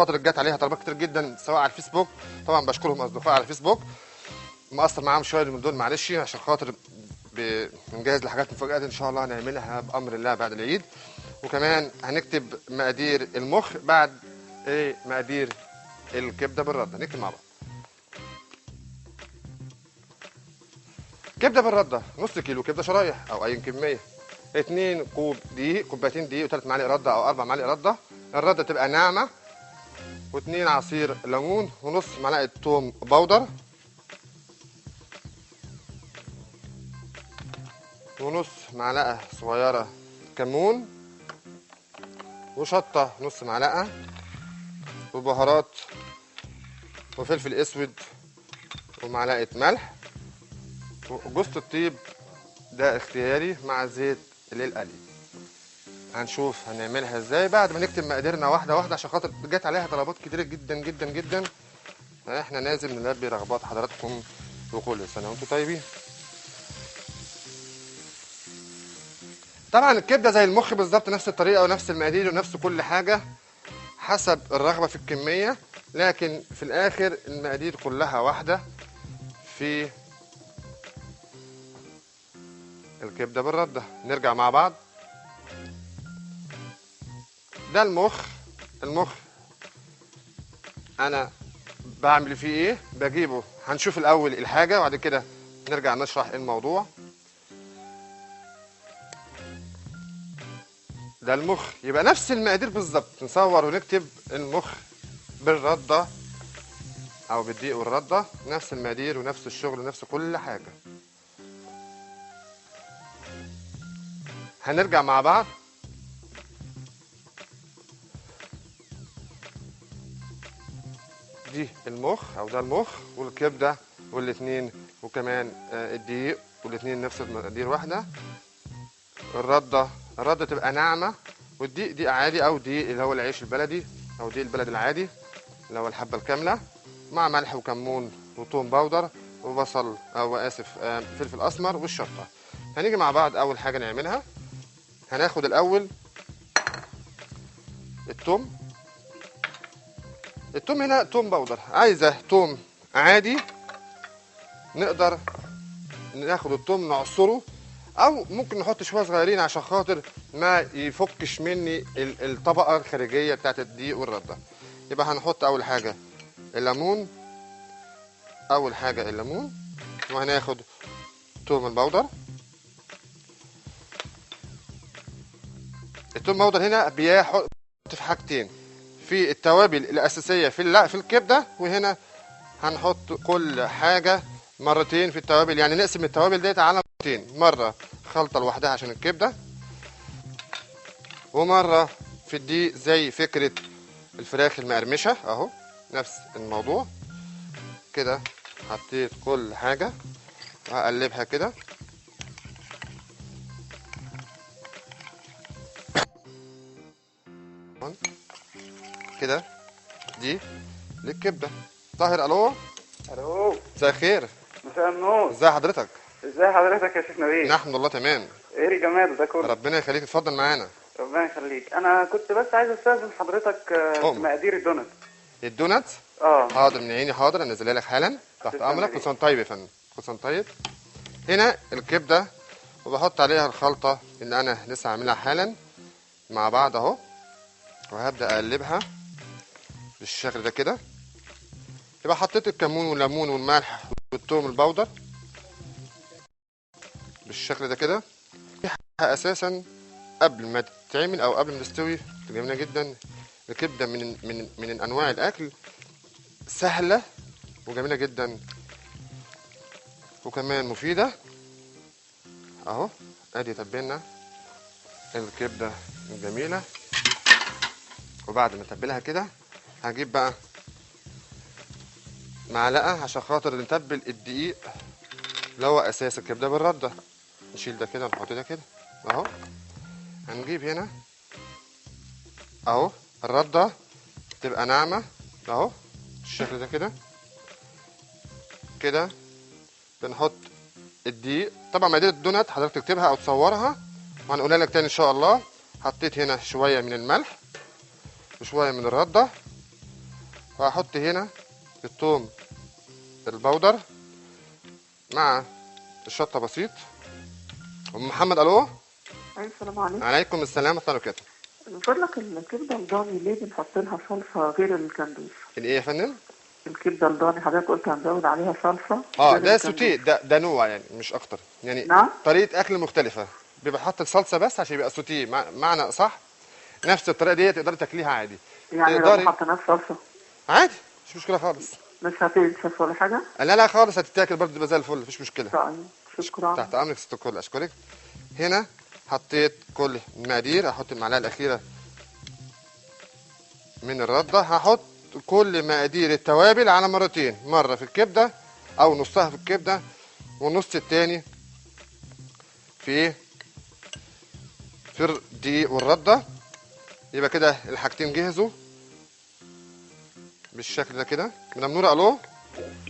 خاطر جت عليها طلبات كتير جدا سواء على الفيسبوك، طبعا بشكرهم اصدقائي على الفيسبوك، مقصر معاهم شويه من دول معلش، عشان خاطر بنجهز لحاجات مفاجآت ان شاء الله هنعملها بامر الله بعد العيد. وكمان هنكتب مقادير المخ بعد مقادير الكبده بالرده، نكتب مع بعض. كبده بالرده نص كيلو كبده شرايح او اي كميه، 2 كوب دقيق، كوبايتين دقيق و3 معالق رده او 4 معالق رده، الرده تبقى ناعمه، و2 عصير ليمون، ونص معلقه توم باودر، ونص معلقه صغيره كمون، وشطه نص معلقه، وبهارات وفلفل اسود ومعلقه ملح، وجوز الطيب ده اختياري مع زيت للقلي. هنشوف هنعملها ازاي بعد ما نكتب مقاديرنا واحده واحده، عشان خاطر جت عليها طلبات كتير جدا جدا جدا، فاحنا لازم نلبي رغبات حضراتكم، وكل سنه وانتم طيبين. طبعا الكبده زي المخ بالظبط، نفس الطريقه ونفس المقادير ونفس كل حاجه حسب الرغبه في الكميه، لكن في الاخر المقادير كلها واحده في الكبده بالرده. نرجع مع بعض. ده المخ انا بعمل فيه ايه؟ بجيبه، هنشوف الاول الحاجه وبعد كده نرجع نشرح الموضوع. ده المخ، يبقى نفس المقادير بالظبط، نصور ونكتب المخ بالرده او بالدقيق والرده، نفس المقادير ونفس الشغل ونفس كل حاجه. هنرجع مع بعض. دي المخ او ده المخ والكبده والاثنين، وكمان الدقيق والاثنين نفس المقادير واحده. الرده تبقى ناعمه، والدقيق دقيق عادي او دقيق اللي هو العيش البلدي او دقيق البلد العادي اللي هو الحبه الكامله، مع ملح وكمون وثوم باودر وبصل او اسف فلفل اسمر والشطه. هنيجي مع بعض. اول حاجه نعملها هناخد الاول الثوم. الثوم هنا ثوم باودر، عايزه ثوم عادي نقدر ناخد الثوم نعصره، او ممكن نحط شويه صغيرين عشان خاطر ما يفكش مني الطبقه الخارجيه بتاعت الدقيق والرده. يبقى هنحط اول حاجه الليمون، وهناخد ثوم البودر. الثوم البودر هنا بيحط في حاجتين، في التوابل الاساسيه في الكبده، وهنا هنحط كل حاجه مرتين في التوابل، يعني نقسم التوابل ديت على مرتين، مره خلطه لوحدها عشان الكبده، ومره في الدقيق زي فكره الفراخ المقرمشه اهو، نفس الموضوع كده. حطيت كل حاجه وهقلبها كده كده. دي للكبده. طاهر الو. الو، مساء الخير. مساء النور. ازي حضرتك؟ ازي حضرتك يا شيخ نبيل؟ نحمد الله تمام. ايه الجمال ده كله؟ ربنا يخليك، اتفضل معانا. ربنا يخليك. انا كنت بس عايز استاذن حضرتك في مقادير الدونت. الدونات؟ حاضر من عيني، حاضر انزلها لك حالا تحت امرك. كل سنه طيب يا فندم، كل سنه طيب. هنا الكبده وبحط عليها الخلطه اللي انا لسه عاملها حالا مع بعض اهو، وهبدا اقلبها بالشكل ده كده. يبقى حطيت الكمون والليمون والملح والثوم البودر بالشكل ده كده. اساسا قبل ما تتعمل او قبل ما تستوي جميله جدا. الكبده من انواع الاكل سهله وجميله جدا وكمان مفيده اهو. ادي تبلنا الكبده الجميله، وبعد ما نتبلها كده هجيب بقى معلقه عشان خاطر نتبل الدقيق اللي هو اساس الكبده بالرده. نشيل ده كده ونحط ده كده اهو. هنجيب هنا اهو الرده تبقى ناعمه اهو بالشكل ده كده كده. بنحط الدقيق، طبعا مقادير الدونات حضرتك تكتبها او تصورها وهنقولها لك تاني ان شاء الله. حطيت هنا شويه من الملح وشويه من الرده وهحط هنا الثوم البودر مع الشطه بسيط. ام محمد الو. السلام عليكم. عليكم السلام ورحمه الله وبركاته. من فضلك الكبده الضاني ليه بنحط لها صلصه غير الكندوز؟ الايه يا فندم؟ الكبده الضاني حضرتك قلت هنزود عليها صلصه ده سوتيه، ده نوع يعني مش اكتر يعني. نعم. طريقه اكل مختلفه، بيبقى حاطط صلصه بس عشان يبقى سوتيه، معنى صح. نفس الطريقه دي تقدري تاكليها عادي. يعني لو تقدري ما حطيناش صلصه عادي، مش مشكله خالص. مش هتنشف ولا حاجه؟ لا خالص، هتتاكل برضه تبقى زي الفل، مفيش مشكله. طيب شكرا. تحت امرك ست الكل، اشكرك. هنا حطيت كل المقادير، هحط المعلقه الاخيره من الرده. هحط كل مقادير التوابل على مرتين، مره في الكبده او نصها في الكبده والنص التاني في الدقيق والرده. يبقى كده الحاجتين جهزوا بالشكل ده كده. مدام نوره الو.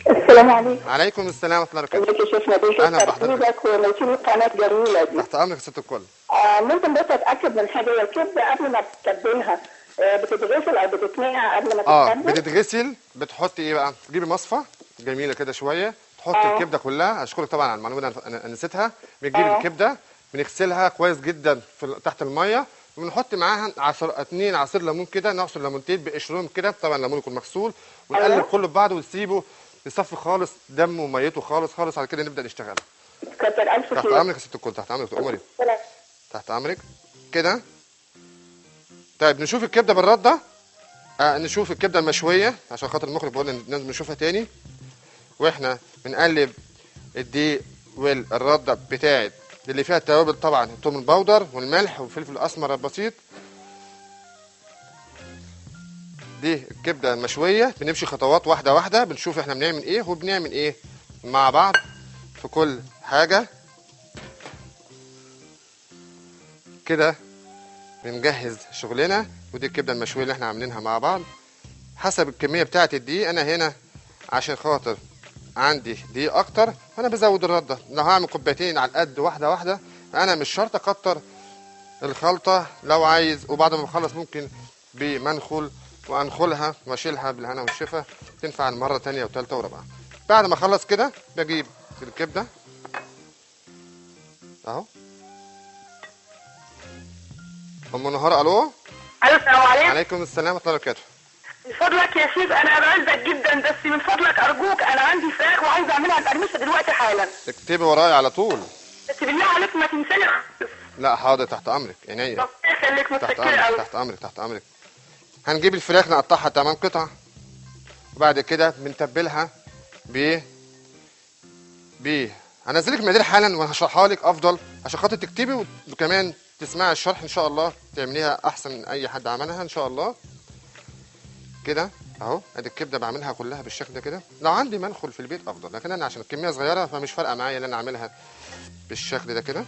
السلام عليكم. عليكم السلام ورحمه الله وبركاته. ازيك يا شيخ نبيل؟ اهلا بحضرتك وميتين القناه الجميله دي. تحت امرك يا ست الكل. ممكن بس اتاكد من حاجه، هي الكبده قبل ما تتبلها بتتغسل او بتتنقع قبل ما تتبل؟ بتتغسل. بتحطي ايه بقى؟ تجيبي مصفى جميله كده شويه، تحطي الكبده كلها. اشكرك طبعا على المعلومه دي، انا نسيتها. بتجيبي الكبده بنغسلها كويس جدا تحت الميه، وبنحط معاها 2 عصير ليمون كده، نعصر ليمونتين بقشرهم كده، طبعا الليمون يكون مغسول، ونقلب كله ببعضه ونسيبه يصفي خالص دمه وميته خالص خالص. على كده نبدا نشتغل. كتر الف خير. تحت امرك يا ست الكل، تحت امرك تؤمري. تحت امرك كده. طيب نشوف الكبده بالرده. نشوف الكبده المشويه عشان خاطر المخرج بيقول لنا لازم نشوفها تاني. واحنا بنقلب الدقيق والرده بتاعت اللي فيها التوابل، طبعا الثوم البودر والملح والفلفل الاسمر البسيط. دي الكبده المشويه. بنمشي خطوات واحده واحده، بنشوف احنا بنعمل ايه وبنعمل ايه مع بعض في كل حاجه كده. بنجهز شغلنا. ودي الكبده المشويه اللي احنا عاملينها مع بعض حسب الكميه بتاعه الدقيق. انا هنا عشان خاطر عندي دقيق اكتر فانا بزود الرده. لو هعمل كوبايتين على القد واحده واحده فانا مش شرط اكتر الخلطه لو عايز. وبعد ما بخلص ممكن بمنخل وانخلها واشيلها بالهنا والشفا، تنفع المره ثانيه وثالثه ورابعه. بعد ما اخلص كده بجيب الكبده اهو. ام نهار الو. السلام عليكم. عليكم السلام ورحمه الله وبركاته. من فضلك يا شيخ انا بعزك جدا، بس من فضلك ارجوك انا عندي فراخ وعايزه اعملها مقرمشه دلوقتي حالا. اكتبي ورايا على طول. بس بالله عليك ما تنساني. لا حاضر، تحت امرك عينيا. ربنا يخليك، تحت متشكره امرك قوي. تحت امرك تحت امرك. هنجيب الفراخ نقطعها 8 قطع، وبعد كده بنتبلها هنزلك المقادير حالا وهشرحها لك افضل عشان خاطر تكتبي وكمان تسمعي الشرح ان شاء الله تعمليها احسن من اي حد عملها ان شاء الله. كده اهو. ادي الكبده بعملها كلها بالشكل ده كده. لو عندي منخل في البيت افضل، لكن انا عشان الكميه صغيره فمش فارقه معايا ان انا اعملها بالشكل ده كده.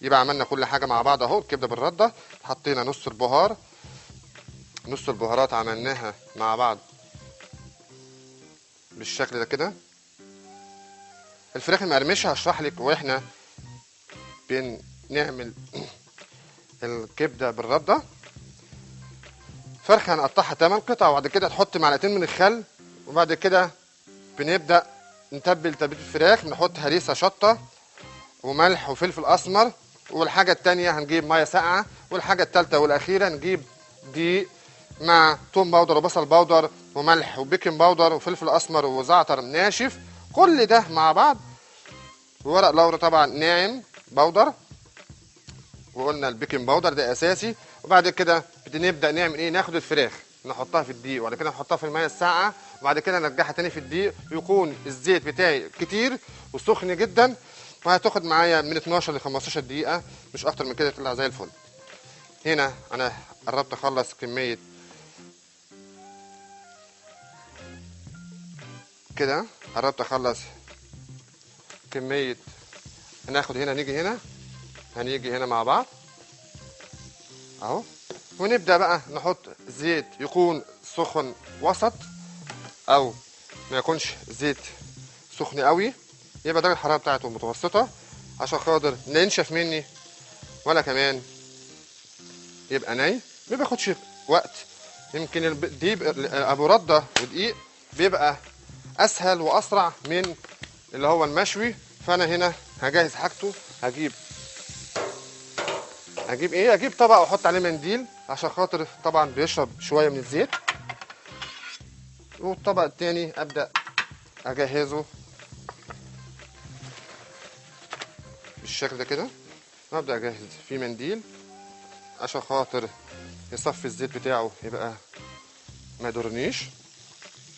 يبقى عملنا كل حاجه مع بعض اهو. الكبده بالرده حطينا نص البهار، نص البهارات عملناها مع بعض بالشكل ده كده. الفراخ المقرمشه هشرح لك واحنا بنعمل الكبده بالرده. فرخه هنقطعها 8 قطع، وبعد كده تحط معلقتين من الخل، وبعد كده بنبدا نتبل تتبيله الفراخ. بنحط هريسه شطه وملح وفلفل اسمر. والحاجه الثانيه هنجيب ميه ساقعه. والحاجه الثالثه والاخيره نجيب دقيق مع توم باودر وبصل باودر وملح وبيكنج باودر وفلفل اسمر وزعتر ناشف، كل ده مع بعض. وورق لورا طبعا ناعم باودر، وقلنا البيكنج باودر ده اساسي. وبعد كده بنبدا نعمل ايه؟ ناخد الفراخ نحطها في الدقيق، وبعد كده نحطها في الميه الساقعه، وبعد كده نرجعها تاني في الدقيق، ويكون الزيت بتاعي كتير وسخن جدا، وهتاخد معايا من 12 ل 15 دقيقه مش اكتر من كده، تطلع زي الفل. هنا انا قربت اخلص كميه كده، قربت اخلص كميه. هناخد هنا، هنيجي هنا مع بعض اهو، ونبدا بقى نحط زيت يكون سخن وسط او ما يكونش زيت سخن قوي، يبقى درجه الحراره بتاعته متوسطه عشان خاطر لا ينشف مني ولا كمان يبقى ني. ما بياخدش وقت يمكن دي ابو رده ودقيق بيبقى اسهل واسرع من اللي هو المشوي. فانا هنا هجهز حاجته. اجيب طبق واحط عليه منديل عشان خاطر طبعا بيشرب شويه من الزيت. والطبق التاني ابدا اجهزه بالشكل ده كده. ابدا اجهز فيه منديل عشان خاطر يصفي الزيت بتاعه يبقى ما يضرنيش.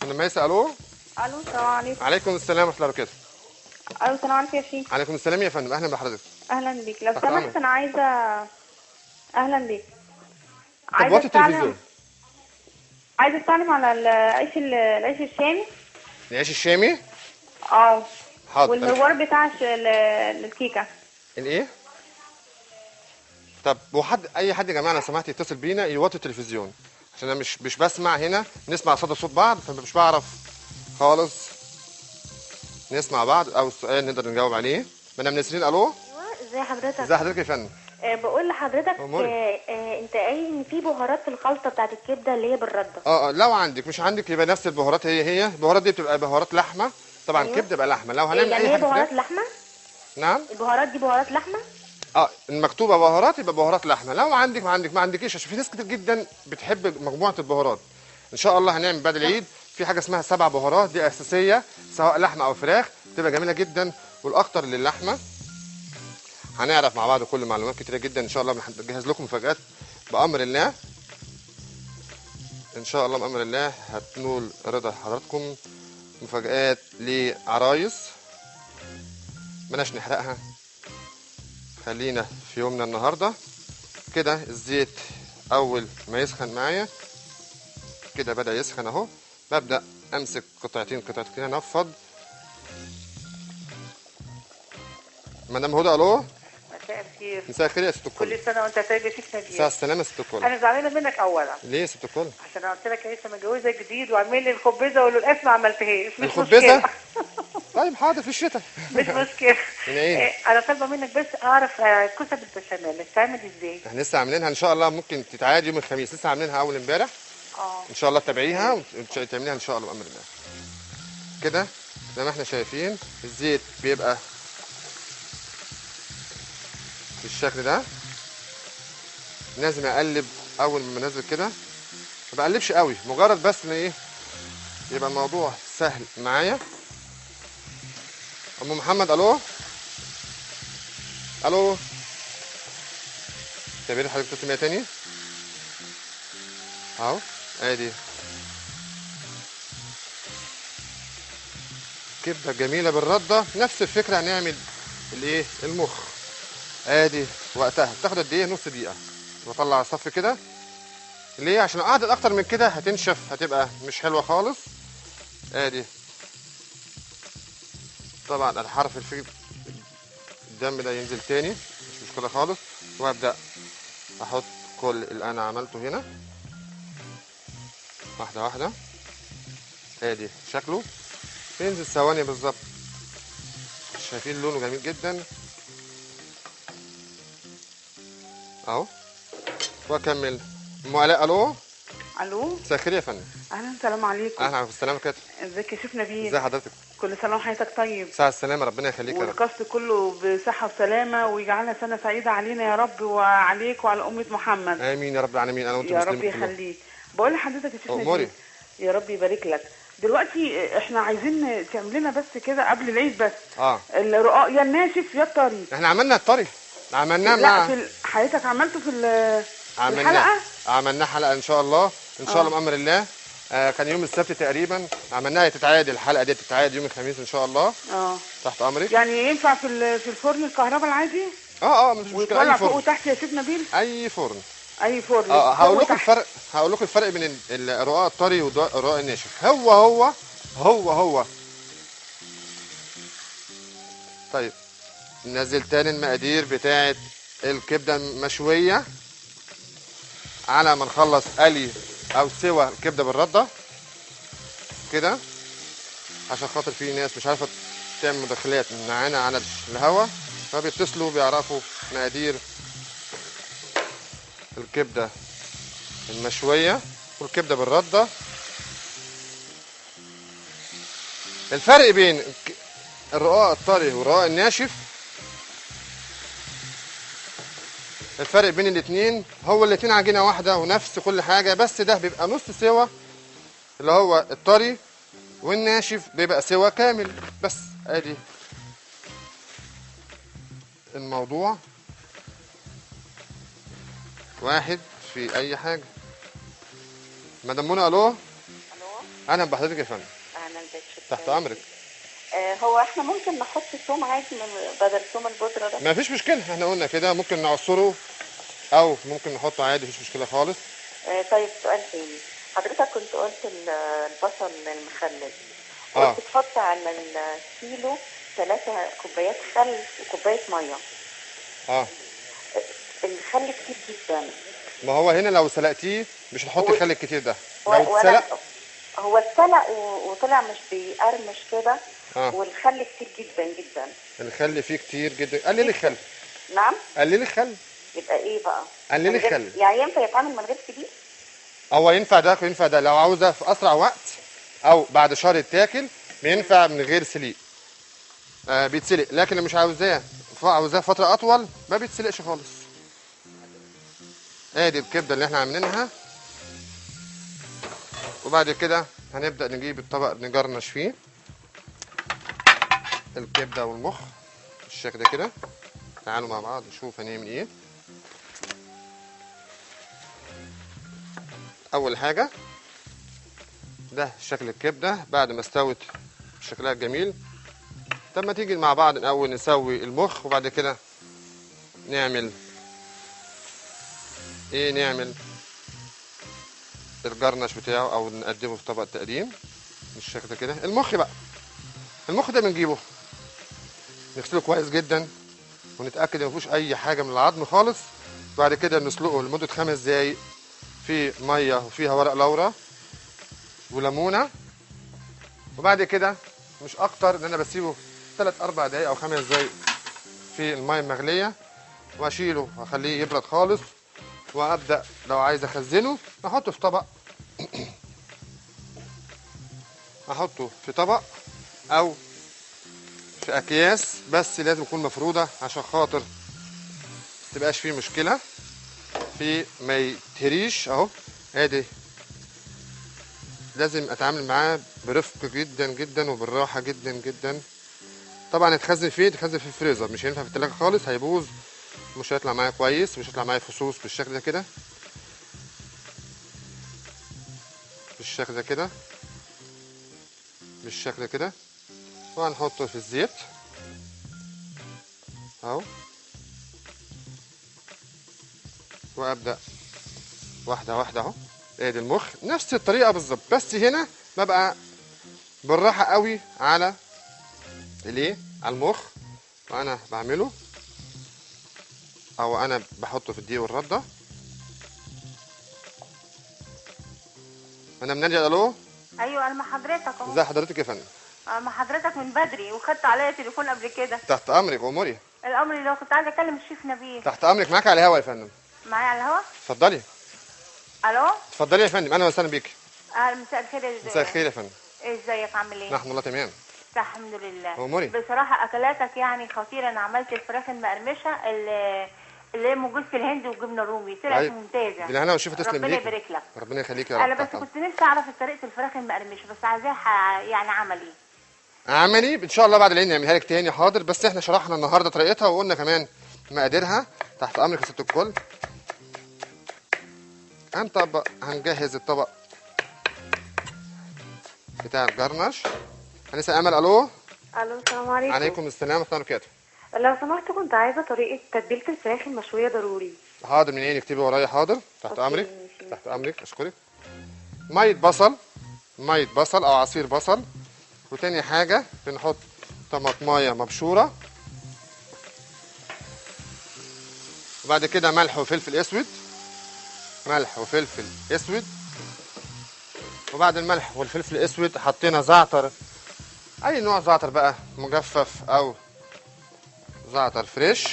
انا ميسة. الو السلام عليكم. عليكم السلام ورحمه الله وبركاته. السلام عليكم يا شيخ. عليكم السلام يا فندم، اهلا بحضرتك. اهلا بيك. لو تحت أمرك. سمحت انا عايزه. اهلا بيك. طب وطي التلفزيون. عايزه استعلم على العيش الشامي. العيش الشامي. حاضر. والمروار بتاع الكيكه. الايه؟ طب اي حد يا جماعه لو سمحت يتصل بينا يوطي التلفزيون عشان انا مش بسمع هنا، نسمع صوت بعض فمش بعرف خالص نسمع بعض او السؤال نقدر نجاوب عليه. مدام نسرين. الو. ازي حضرتك؟ ازي حضرتك يا فندم؟ بقول لحضرتك انت قايل ان في بهارات في الخلطه بتاعت الكبده اللي هي بالرده. لو عندك، مش عندك يبقى نفس البهارات هي البهارات دي بتبقى بهارات لحمه طبعا. أيوة. كبده بقى لحمه. لو هنعمل يعني اي حاجه بهارات لحمه. نعم. البهارات دي بهارات لحمه. المكتوبه بهارات يبقى بهارات لحمه. لو عندك ما عندكيش، عشان في ناس كتير جدا بتحب مجموعه البهارات. ان شاء الله هنعمل بعد العيد في حاجه اسمها 7 بهارات، دي اساسيه سواء لحمه او فراخ، بتبقى جميله جدا والاكتر للحمه. هنعرف مع بعض كل معلومات كتيره جدا ان شاء الله. بنجهز لكم مفاجآت بامر الله ان شاء الله. بامر الله هتنول رضا حضراتكم. مفاجآت لعرايس مالناش نحرقها، خلينا في يومنا النهارده كده. الزيت اول ما يسخن معايا كده بدأ يسخن اهو، ببدأ امسك قطعتين انفض. مدام هدى. الو. مساء الخير. مساء الخير يا ست الكل. كل سنه وانت طيب يا شيخ نبيل. مساء السلامه يا ست الكل. انا زعلانه منك اولا. ليه يا ست الكل؟ عشان انا قلت لك لسه متجوزه جديد وعامل لي الخبزه وللاسف ما عملتهاش. مش الخبزه؟ مشكله. طيب حاضر في الشتاء. مش مشكله. انا طالبه منك بس اعرف الكوسه بالبشاميل بتتعمل ازاي؟ احنا لسه عاملينها ان شاء الله، ممكن تتعاد يوم الخميس. لسه عاملينها اول امبارح. ان شاء الله تتابعيها وتعمليها ان شاء الله بامر الله. كده زي ما احنا شايفين الزيت بيبقى بالشكل ده. لازم اقلب اول ما انزل كده، ما بقلبش قوي، مجرد بس ان ايه يبقى الموضوع سهل معايا. ام محمد. الو. الو. تابعي حضرتك تسمعي تاني اهو. ادي كبده جميله بالرده. نفس الفكره هنعمل الايه المخ. ادي وقتها بتاخد قد ايه؟ نص دقيقه. بطلع الصف كده. ليه؟ عشان لو قعدت اكتر من كده هتنشف، هتبقى مش حلوه خالص. ادي طبعا الحرف الفي الدم ده ينزل تاني، مش مشكله خالص. وابدا احط كل اللي انا عملته هنا واحده واحده. ادي شكله بينزل ثواني بالظبط. شايفين لونه جميل جدا اهو. واكمل. ام علاء. الو. الو. مساء الخير يا فندم. اهلا. السلام عليكم. اهلا بالسلامه كده. ازيك يا شيخ نبيل؟ ازي حضرتك؟ كل سنه وحياتك طيب. ساعة السلامة، ربنا يخليك يا رب. والقصد كله بصحة وسلامة ويجعلها سنة سعيدة علينا يا رب وعليك وعلى أمة محمد. آمين يا رب العالمين. أنا وأنت يا مسلمين رب يخليك. بقول لحضرتك يا شيخ نبيل، يا رب يبارك لك. دلوقتي احنا عايزين تعمل لنا بس كده قبل العيد بس الرقاق يا الناشف يا الطري. احنا عملنا الطري، عملناه مع حضرتك عملته في الحلقة. عملناه حلقة إن شاء الله إن شاء الله بأمر الله. كان يوم السبت تقريبا عملناها. تتعاد الحلقة دي تتعاد يوم الخميس إن شاء الله. تحت أمرك. يعني ينفع في الفرن الكهرباء العادي؟ مفيش مشكلة. ويطلع فوق وتحت يا شيخ نبيل؟ أي فرن. اي فرن. هقول لكم الفرق بين الرقاق الطري والرقاق الناشف. هو طيب ننزل تاني المقادير بتاعه الكبده المشويه على ما نخلص قلي او سوى الكبده بالرده كده، عشان خاطر في ناس مش عارفه تعمل مداخلات معانا على الهوا، فبيتصلوا بيعرفوا مقادير الكبده المشويه والكبده بالرده. الفرق بين الرقاق الطري والرقاق الناشف، الفرق بين الاتنين هو الاتنين عجينه واحده ونفس كل حاجه، بس ده بيبقى نص سوا اللي هو الطري، والناشف بيبقى سوا كامل. بس ادي الموضوع واحد في اي حاجه. مدام منى الو. الو، اهلا بحضرتك يا فندم. اهلا بك. تحت امرك. هو احنا ممكن نحط ثوم عادي بدل ثوم البودره ده؟ ما فيش مشكله، احنا قلنا كده ممكن نعصره او ممكن نحطه عادي، مفيش مشكله خالص. طيب سؤال تاني، حضرتك كنت قلت البصل المخلل، قلت تحط على الكيلو 3 كوبايات خل وكوبايه ميه. الخل كتير جدا. ما هو هنا لو سلقتيه مش هتحطي الخل الكتير ده. لو اتسلق هو اتسلق وطلع مش بيقرمش كده. والخل كتير جدا جدا. الخل فيه كتير جدا. قللي الخل. نعم. قللي الخل. يبقى ايه بقى؟ قللي الخل. يعني ينفع يتعمل من غير كبير؟ هو ينفع ده وينفع ده، لو عاوزه في اسرع وقت او بعد شهر يتاكل بينفع من غير سليق. بيتسلق، لكن اللي مش عاوزاه فتره اطول ما بيتسلقش خالص. ادي الكبده اللي احنا عاملينها، وبعد كده هنبدا نجيب الطبق نجرنش فيه الكبده والمخ بالشكل ده كده. تعالوا مع بعض نشوف هنعمل ايه. اول حاجه ده شكل الكبده بعد ما استوت شكلها الجميل. طب ما تيجي مع بعض الاول نسوي المخ، وبعد كده نعمل ايه، نعمل الجرنش بتاعه او نقدمه في طبق تقديم بالشكل ده كده. المخ بقى، المخ ده بنجيبه نغسله كويس جدا ونتاكد ان مفيهوش اي حاجه من العظم خالص. بعد كده نسلقه لمده 5 دقايق في ميه وفيها ورق لورا وليمونه، وبعد كده مش اكتر ان انا بسيبه 3 4 دقايق او 5 دقايق في الميه المغليه، واشيله واخليه يبرد خالص، وابدا لو عايز اخزنه احطه في طبق احطه في طبق او في اكياس، بس لازم تكون مفروده عشان خاطر متبقاش فيه مشكله في ما يتهريش. اهو ادي لازم اتعامل معاه برفق جدا جدا وبالراحه جدا جدا. طبعا يتخزن فين؟ يتخزن في الفريزر، مش هينفع في التلاجة خالص، هيبوظ، مش هيطلع معايا كويس، مش هيطلع معايا فصوص بالشكل ده كده، بالشكل ده كده، بالشكل ده كده. وهنحطه في الزيت اهو، وابدا واحده واحده اهو. ادي المخ نفس الطريقه بالظبط، بس هنا ببقى بالراحه قوي على الايه، على المخ وانا بعمله، او انا بحطه في الدقيق والرده. انا منادي. الو. ايوه انا مع حضرتك اهو. ازي حضرتك يا فندم؟ مع حضرتك من بدري، وخدت عليا تليفون قبل كده. تحت امرك اموري. الامر لو كنت عايزه اكلم الشيف نبيل. تحت امرك، معاك على الهوا يا فندم. معايا على الهوا. اتفضلي. الو. اتفضلي يا فندم، اهلا وسهلا بيك. مساء الخير. مساء الخير يا فندم. ازيك عامل ايه؟ نحن الله تمام. الحمد لله. اموري. بصراحه اكلاتك يعني خطيره. انا عملت الفراخ المقرمشه اللي هي موجود في الهند والجبنه الرومي، طلعت ممتازه. بالهنا والشفا، تسلم ربنا ليك. يبارك لك. ربنا يخليك يا رب. انا بس كنت نفسي اعرف طريقه الفراخ المقرمشه، بس عايزاها يعني عملي. عملي ان شاء الله بعد العيد نعملها لك تاني. حاضر، بس احنا شرحنا النهارده طريقتها وقلنا كمان مقاديرها. تحت امرك يا ست الكل. هنجهز الطبق بتاع الجرنش. هنسال امل. الو. الو، السلام عليكم. عليكم السلام ورحمه الله وبركاته. لو سمحت كنت عايزه طريقه تتبيله الفراخ المشويه ضروري. حاضر، من ايه؟ اكتبي ورايا. حاضر، تحت امرك. تحت امرك، اشكرك. ميه بصل، ميه بصل او عصير بصل. وتاني حاجه بنحط طماطمايه مبشوره، وبعد كده ملح وفلفل اسود، ملح وفلفل اسود. وبعد الملح والفلفل الاسود حطينا زعتر، اي نوع زعتر بقى، مجفف او زعتر فريش،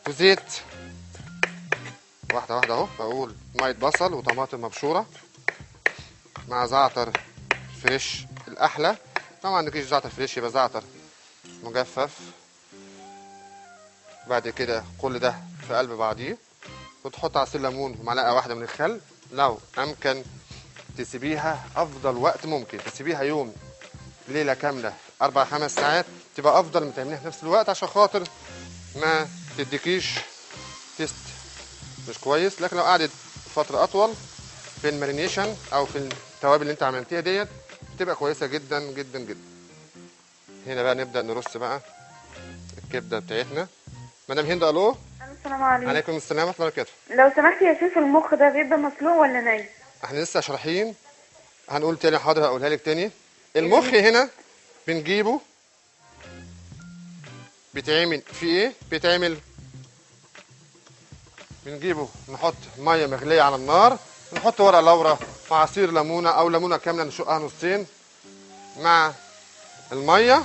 وزيت واحده واحده اهو. بقول ميه بصل وطماطم مبشوره مع زعتر فريش الاحلى. لو ما عندكيش زعتر فريش يبقى زعتر مجفف. بعد كده كل ده في قلب بعضيه، وتحط عصير ليمون ومعلقه واحده من الخل. لو امكن تسيبيها افضل وقت ممكن، تسيبيها يوم ليله كامله 4-5 ساعات، تبقى افضل من تعمليها في نفس الوقت، عشان خاطر ما تديكيش تيست مش كويس. لكن لو قعدت فتره اطول في المارينيشن او في التوابل اللي انت عملتيها ديت بتبقى كويسه جدا جدا جدا. هنا بقى نبدا نرص بقى الكبده بتاعتنا. مدام هند الو. السلام عليكم. عليكم السلام ورحمه الله وبركاته. لو سمحت يا شيف، المخ ده بيبقى مسلوق ولا ني؟ احنا لسه شارحين، هنقول تاني. حاضر هقولها لك تاني. المخ هنا بنجيبه بيتعمل في ايه؟ بنجيبه نحط ميه مغليه على النار، نحط ورق لورا مع عصير ليمونه او ليمونه كامله نشقها نصين مع الميه،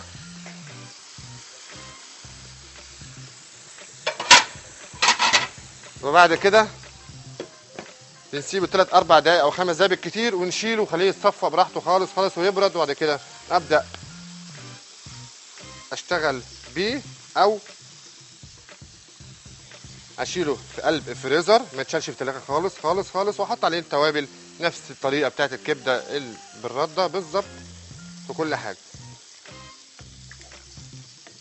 وبعد كده بنسيبه 3-4 دقايق او 5 دقايق بالكتير، ونشيله وخليه يتصفى براحته خالص خالص ويبرد. وبعد كده ابدا اشتغل بيه او اشيله في قلب الفريزر، ما يتشالش في الثلاجه خالص خالص خالص، واحط عليه التوابل نفس الطريقه بتاعت الكبده بالرده بالظبط في كل حاجه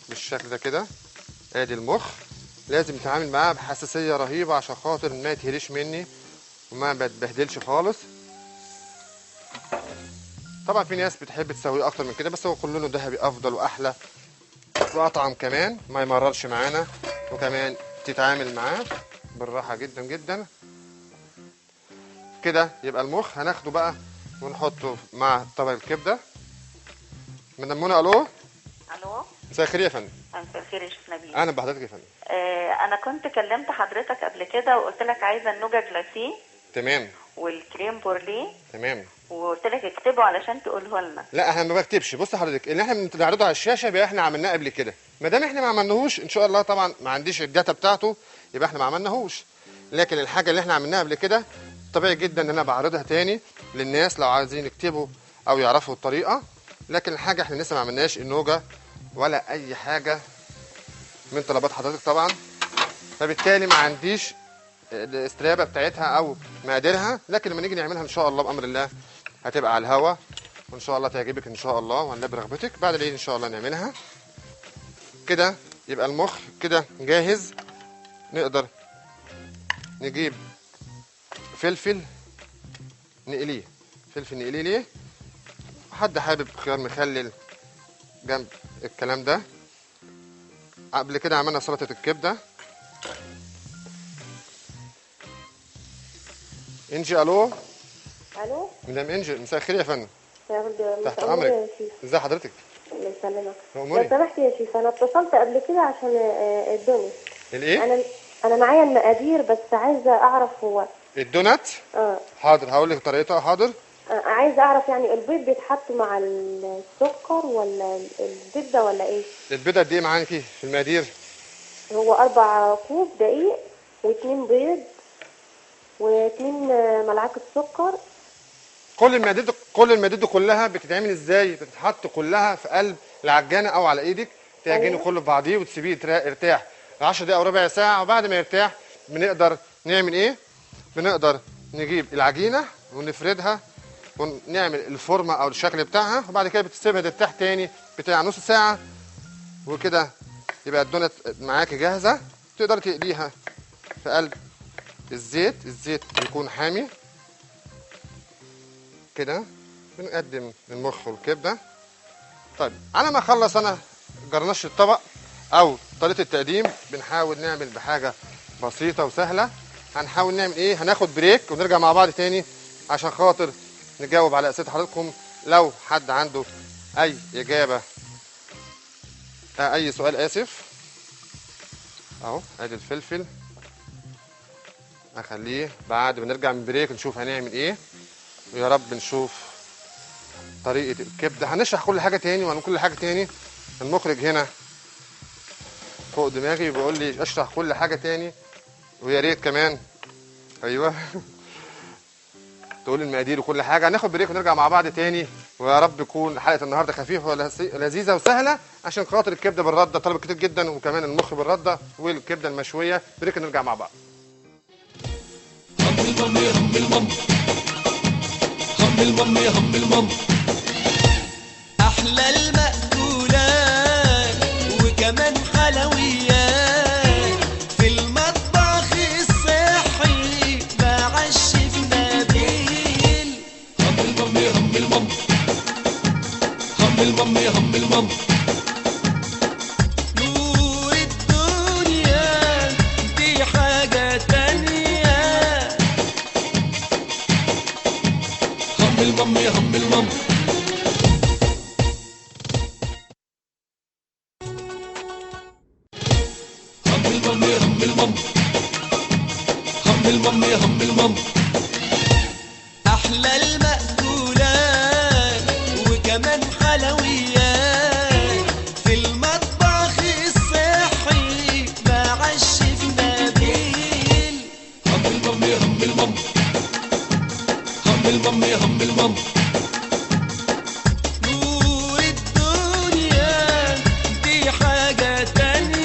بالشكل ده كده. ادي المخ، لازم نتعامل معاه بحساسيه رهيبه عشان خاطر ما يتهريش مني وما بتبهدلش خالص. طبعا في ناس بتحب تسويه اكتر من كده، بس هو كله ذهبي افضل واحلى واطعم كمان، ما يمررش معانا، وكمان تتعامل معاه بالراحه جدا جدا كده. يبقى المخ هناخده بقى ونحطه مع طبق الكبده. مدام منى الو. الو، مساء الخير يا فندم. مساء الخير يا شيخ نبيل. اهلا بحضرتك يا فندم. انا كنت كلمت حضرتك قبل كده وقلت لك عايزه النوجا جلاسيه. تمام. والكريم بورليه. تمام. وقلت لك اكتبه علشان تقوله لنا. لا احنا ما بكتبش. بص حضرتك، اللي احنا بنعرضه على الشاشه يبقى احنا عملناه قبل كده. ما دام احنا ما عملناهوش ان شاء الله، طبعا ما عنديش الداتا بتاعته، يبقى احنا ما عملناهوش. لكن الحاجه اللي احنا عملناها قبل كده طبيعي جدا ان انا بعرضها تاني للناس لو عايزين يكتبوا او يعرفوا الطريقه. لكن الحاجه احنا لسه ما عملناش النوجا ولا اي حاجه من طلبات حضرتك طبعا، فبالتالي ما عنديش الاسترابه بتاعتها او مقاديرها. لكن لما نيجي نعملها ان شاء الله بامر الله هتبقى على الهوا، وان شاء الله تعجبك ان شاء الله وهنلبي رغبتك. بعد العيد ان شاء الله نعملها كده. يبقى المخ كده جاهز. نقدر نجيب فلفل نقليه. فلفل نقليه ليه؟ حد حابب خيار مخلل جنب الكلام ده. قبل كده عملنا سلطه الكبده. انجي الو. الو مدام انجي، مساء الخير يا فندم. تحت مساء امرك. يا شيف. ازي حضرتك؟ الله يسلمك. أموري. لو سمحت يا شيف، انا اتصلت قبل كده عشان الدونت. الايه؟ انا معايا المقادير، بس عايزه اعرف هو الدونات. حاضر هقول لك طريقتها. حاضر. عايزه اعرف يعني البيض بيتحط مع السكر ولا الزبده ولا ايه؟ البيضه قد ايه معاكي في المقادير؟ هو 4 كوب دقيق و2 بيض و2 ملعقه سكر. كل المقادير دي كلها بتتعمل ازاي؟ بتتحط كلها في قلب العجانه او على ايدك، تعجنه كله في بعضيه وتسيبيه يرتاح 10 دقايق او ربع ساعه. وبعد ما يرتاح بنقدر نعمل ايه؟ بنقدر نجيب العجينه ونفردها ونعمل الفورمه او الشكل بتاعها، وبعد كده بتسيبها ترتاح تاني بتاع نص ساعه، وكده يبقى الدونت معاكي جاهزه. تقدر تقليها في قلب الزيت يكون حامي كده. بنقدم المخ والكبده. طيب على ما اخلص انا جرنش الطبق او طريقه التقديم، بنحاول نعمل بحاجه بسيطه وسهله. هنحاول نعمل ايه؟ هناخد بريك ونرجع مع بعض تاني عشان خاطر نجاوب على اسئله حضراتكم. لو حد عنده اي اجابه اي سؤال اسف. اهو ادي الفلفل اخليه بعد ما نرجع من بريك نشوف هنعمل ايه، ويا رب نشوف طريقه الكبده. هنشرح كل حاجه تاني وهنقول كل حاجه تاني. المخرج هنا فوق دماغي بيقول لي اشرح كل حاجه تاني، ويا ريت كمان ايوه. تقول المقادير وكل حاجه. هناخد بريك ونرجع مع بعض تاني، ويا رب تكون حلقه النهارده خفيفه ولذيذه وسهله، عشان خاطر الكبده بالرده طلب كتير جدا، وكمان المخ بالرده والكبده المشويه. بريك ونرجع مع بعض. احلى المأكولات وكمان حلويات في المطبخ الصحي مع الشيف نبيل. هم المم هم المم نور الدنيا دي حاجة تانية. هم المم هم المم احلى المأكولات وكمان حلويات في المطبخ الصحي مع الشيف نبيل. هم المم هم المم نور الدنيا دي حاجة تانية.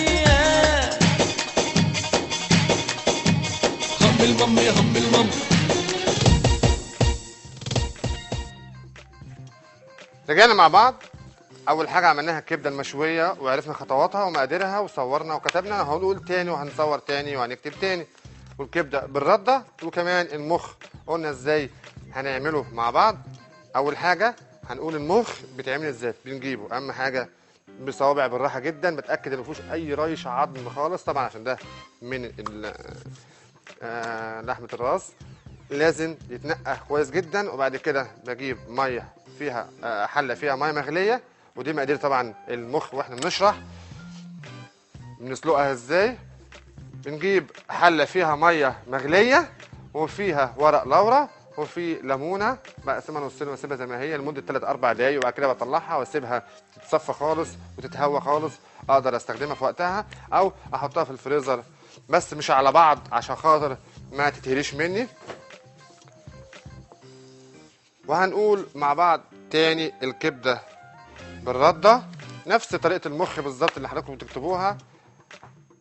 هم المم رجعنا مع بعض. اول حاجه عملناها الكبده المشويه، وعرفنا خطواتها ومقاديرها وصورنا وكتبنا. هنقول تاني وهنصور تاني وهنكتب تاني. والكبده بالرده وكمان المخ قلنا ازاي هنعمله مع بعض. اول حاجه هنقول المخ بيتعمل ازاي. بنجيبه اهم حاجه بصوابع بالراحه جدا، بتاكد ان مفيهوش اي ريش عظم خالص، طبعا عشان ده من لحمه الراس. لازم يتنقى كويس جدا. وبعد كده بجيب ميه فيها حله فيها ميه مغليه، ودي مقادير طبعا المخ واحنا بنشرح بنسلقها ازاي. بنجيب حله فيها ميه مغليه وفيها ورق لورا وفي ليمونه، بقسمها نصين واسيبها زي ما هي لمده 3 4 دقايق، وبعد كده بطلعها واسيبها تتصفى خالص وتتهوى خالص. اقدر استخدمها في وقتها او احطها في الفريزر، بس مش على بعض عشان خاطر ما تتهريش مني. وهنقول مع بعض تاني الكبده بالرده نفس طريقه المخ بالظبط اللي حضراتكم بتكتبوها.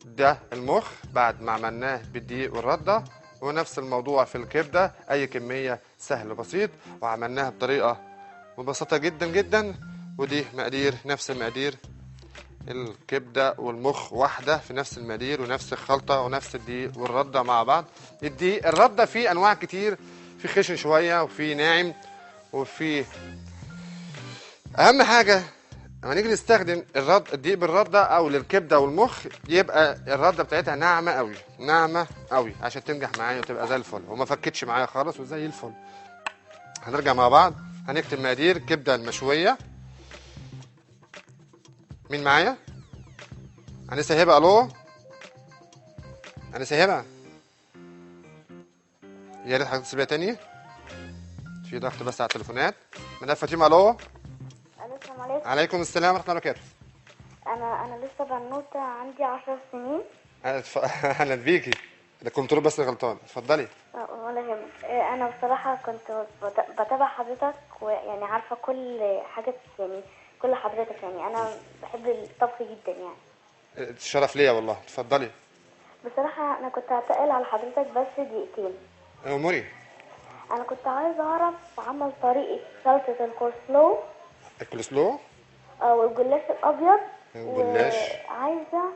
ده المخ بعد ما عملناه بالدقيق والرده، ونفس الموضوع في الكبده، اي كميه سهل وبسيط، وعملناها بطريقه مبسطه جدا جدا. ودي مقادير نفس المقادير، الكبده والمخ واحده في نفس المقادير ونفس الخلطه ونفس الدقيق والرده مع بعض. الدقيق الرده فيه انواع كتير، في خشن شويه وفي ناعم وفي. اهم حاجه لما نيجي نستخدم الدقيق بالرده او للكبده والمخ، يبقى الرده بتاعتها ناعمه قوي ناعمه قوي عشان تنجح معايا وتبقى زي الفل وما فكتش معايا خالص وزي الفل. هنرجع مع بعض هنكتب مقادير الكبده المشويه. مين معايا؟ انسه هبه. الو انسه هبه، يا ريت حضرتك تسيبيها تاني، في ضغط بس على التليفونات. مدام فاطمه. الو. السلام عليكم. عليكم السلام ورحمه الله وبركاته. انا لسه بنوته عندي 10 سنين. اهلا بيكي. ده كنترول بس غلطان. اتفضلي. ولا يهمك. انا بصراحه كنت بتابع حضرتك، ويعني عارفه كل حاجه، يعني كل حضرتك. يعني انا بحب الطبخ جدا يعني. الشرف ليا والله. اتفضلي. بصراحه انا كنت هتقل على حضرتك بس دقيقتين. اموري. انا كنت عايزه اعرف عمل طريقه سلطه الكولسلو. الكولسلو والجلاش الابيض. الجلاش. وعايزه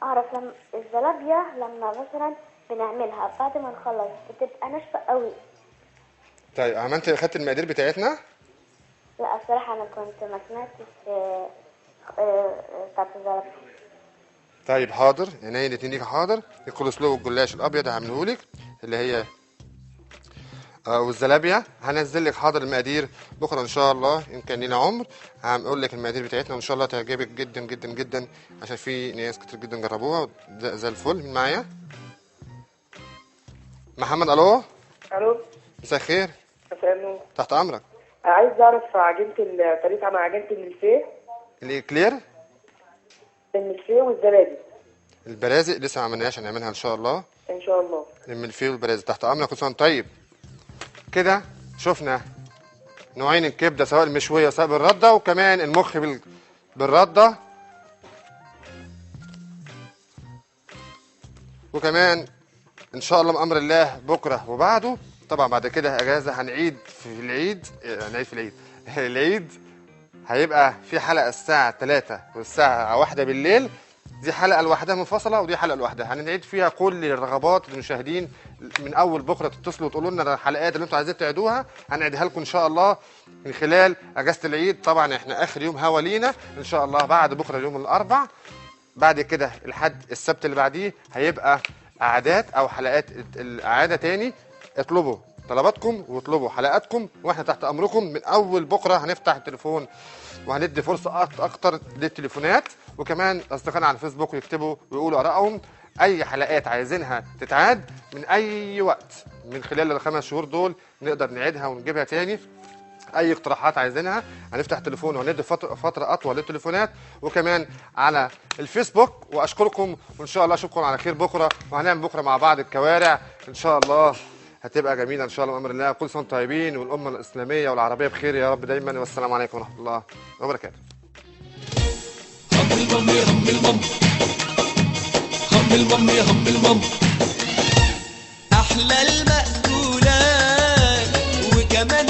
اعرف لما الزلابيه لما مثلا بنعملها بعد ما نخلص بتبقى ناشفه قوي. طيب خدت المقادير بتاعتنا؟ لا الصراحه انا كنت ما سمعتش بتاعت الزلابيه. طيب حاضر، عينيا الاتنين ليك. حاضر. الكولسلو والجلاش الابيض هعملهولك، اللي هي والزلابيه هنزل لك. حاضر المقادير بكره ان شاء الله ان كان لنا عمر. هقول لك المقادير بتاعتنا وان شاء الله تعجبك جدا جدا جدا، عشان في ناس كتير جدا جربوها زي الفل. مين معايا؟ محمد. الو. الو. مساء الخير. مساء النور. تحت امرك. عايز اعرف طريقه عمل عجينه الملفيه. الاكلير. الملفيه والزبادي. البرازق لسه ما عملناهاش، هنعملها ان شاء الله. ان شاء الله. الملفيه والبرازيل تحت امرك. كل سنه وانت طيب. كده شفنا نوعين الكبده، سواء المشويه سواء بالرده، وكمان المخ بالرده، وكمان ان شاء الله بامر الله بكره وبعده. طبعا بعد كده اجازه، هنعيد في العيد، العيد هيبقى في حلقه الساعه 3 والساعه 1 بالليل، دي حلقه لوحدها منفصله ودي حلقه لوحدها، هنعيد فيها كل الرغبات المشاهدين. من اول بكره تتصلوا وتقولوا لنا الحلقات اللي انتوا عايزين تعيدوها، هنعيدها لكم ان شاء الله من خلال اجازه العيد. طبعا احنا اخر يوم هوا لينا ان شاء الله، بعد بكره يوم الاربع، بعد كده الحد السبت اللي بعديه هيبقى قعدات او حلقات الاعاده تاني. اطلبوا طلباتكم واطلبوا حلقاتكم واحنا تحت امركم. من اول بكره هنفتح التليفون وهندي فرصه اكتر للتليفونات، وكمان اصدقائنا على الفيسبوك يكتبوا ويقولوا ارائهم. اي حلقات عايزينها تتعاد من اي وقت من خلال ال5 شهور دول نقدر نعيدها ونجيبها تاني. اي اقتراحات عايزينها هنفتح التليفون وهندي فتره اطول للتليفونات، وكمان على الفيسبوك. واشكركم وان شاء الله اشوفكم على خير بكره، وهنعمل بكره مع بعض الكوارع ان شاء الله، هتبقى جميله ان شاء الله بامر الله. كل سنه وانتم طيبين والامه الاسلاميه والعربيه بخير يا رب دايما، والسلام عليكم ورحمه الله وبركاته. هم المام يا هم المام، هم المام يا هم المام، احلى المأكولات وكمان